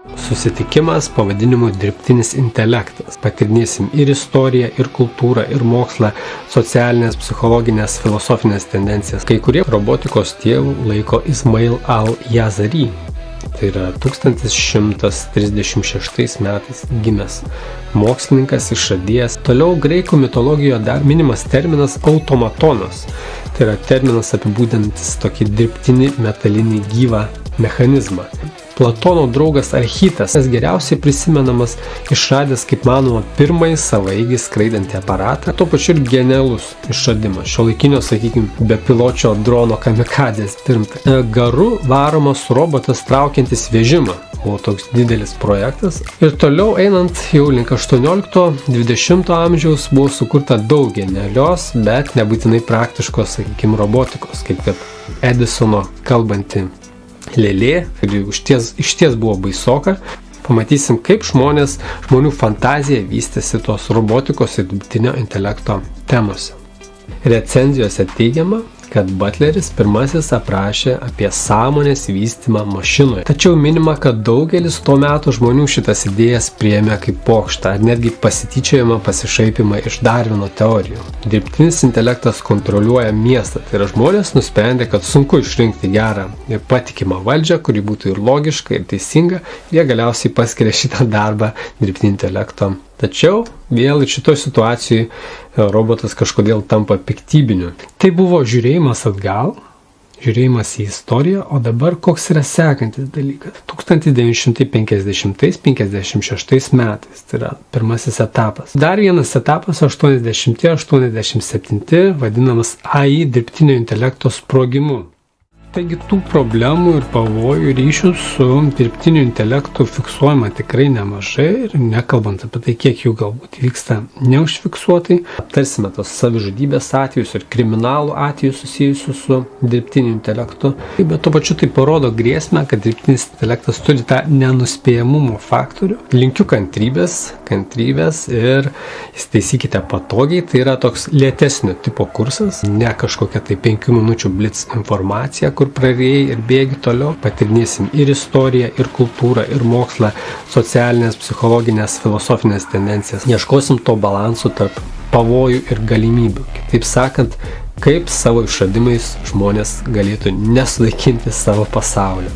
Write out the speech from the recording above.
Susitikimas pavadinimu Dirbtinis intelektas. Patyrinėsim ir istoriją, ir kultūrą, ir mokslą, socialinės, psichologinės, filosofinės tendencijas. Kai kurie robotikos tėvų laiko Ismail al-Yazari. Tai yra 1136 metais gimęs mokslininkas, išradėjas. Toliau graikų mitologijoje dar minimas terminas automatonas. Tai yra terminas apibūdinantis tokį dirbtinį metalinį gyvą mechanizmą. Platono draugas Architas geriausiai prisimenamas išradęs, kaip manoma, pirmąjį savaeigį skraidantį aparatą, tuo pačiu ir genialus išradimas, šiuolaikinio, sakykime, bepiločio drono kamikadzės pirmtakas. Garu varomas robotas traukiantis vežimą, buvo toks didelis projektas. Ir toliau einant jau link 18-20 amžiaus buvo sukurta daug genialios, bet nebūtinai praktiškos, sakykime, robotikos, kaip kad Edisono kalbanti lėlė, kuri išties buvo baisoka. Pamatysim, kaip žmonių fantazija vystėsi tos robotikos ir dirbtinio intelekto temose. Recenzijose teigiama, kad Butleris pirmasis aprašė apie sąmonės vystymą mašinoje. Tačiau minima, kad daugelis to meto žmonių šitas idėjas priėmė kaip pokštą, ar netgi pasityčiojimą, pasišaipimą iš Darvino teorijų. Dirbtinis intelektas kontroliuoja miestą, tai yra žmonės nusprendė, kad sunku išrinkti gerą ir patikimą valdžią, kuri būtų ir logiška, ir teisinga, ir jie galiausiai paskiria šitą darbą dirbtinio intelekto. Tačiau vėl šitoj situacijai robotas kažkodėl tampa piktybiniu. Tai buvo žiūrėjimas atgal, žiūrėjimas į istoriją, o dabar koks yra sekantis dalykas. 1950-56 metais, tai yra pirmasis etapas. Dar vienas etapas 80-87, vadinamas AI dirbtinio intelekto sprogimu. Taigi tų problemų ir pavojų ryšių su dirbtiniu intelektu fiksuojama tikrai nemažai ir nekalbant apie tai, kiek jų galbūt vyksta neužfiksuotai. Aptarsime tos savižudybės atvejus ir kriminalų atvejus susijusius su dirbtiniu intelektu. Bet tuo pačiu tai parodo grėsmę, kad dirbtinis intelektas turi tą nenuspėjamumo faktorių. Linkiu kantrybės ir įsitaisykite patogiai. Tai yra toks lėtesnio tipo kursas, ne kažkokia tai 5 minučių blitz informacija, kur prarėjai ir bėgi toliau. Patyrinėsim ir istoriją, ir kultūrą, ir mokslą, socialinės, psichologinės, filosofinės tendencijas. Ieškosim to balansų tarp pavojų ir galimybių. Kitaip sakant, kaip savo išradimais žmonės galėtų nesunaikinti savo pasaulio.